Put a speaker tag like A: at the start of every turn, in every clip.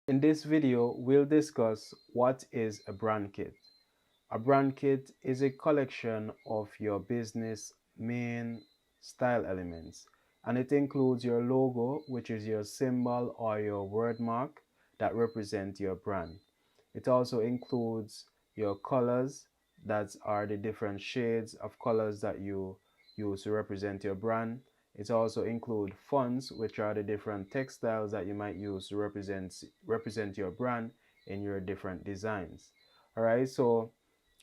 A: In this video, we'll discuss what is a brand kit. A brand kit is a collection of your business main style elements, and it includes your logo, which is your symbol or your word mark that represent your brand. It also includes your colors, that are the different shades of colors that you use to represent your brand. It also includes fonts, which are the different textiles that you might use to represent your brand in your different designs. All right, so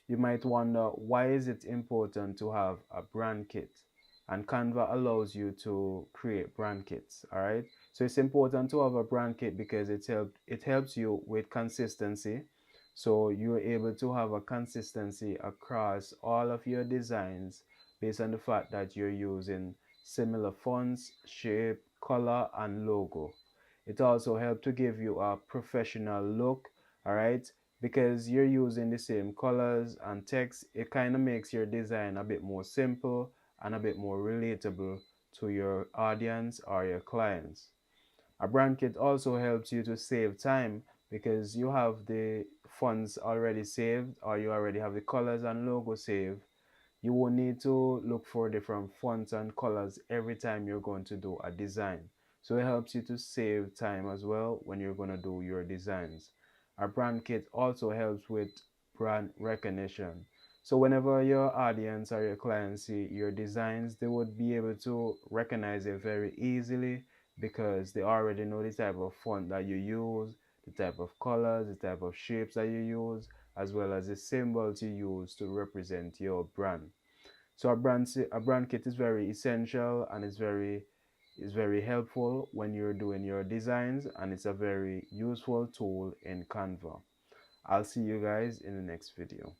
A: you might wonder, why is it important to have a brand kit? And Canva allows you to create brand kits. All right, so it's important to have a brand kit because it helps you with consistency. So you're able to have a consistency across all of your designs based on the fact that you're using similar fonts, shape, color, and logo. It also helps to give you a professional look. All right, because you're using the same colors and text, it kind of makes your design a bit more simple and a bit more relatable to your audience or your clients. A brand kit also helps you to save time because you have the fonts already saved, or you already have the colors and logo saved. You won't need to look for different fonts and colors every time you're going to do a design. So it helps you to save time as well when you're going to do your designs. Our brand kit also helps with brand recognition. So whenever your audience or your clients see your designs, they would be able to recognize it very easily because they already know the type of font that you use, the type of colors, the type of shapes that you use, as well as the symbols you use to represent your brand. So a brand kit is very essential, and it's very helpful when you're doing your designs, and it's a very useful tool in Canva. I'll see you guys in the next video.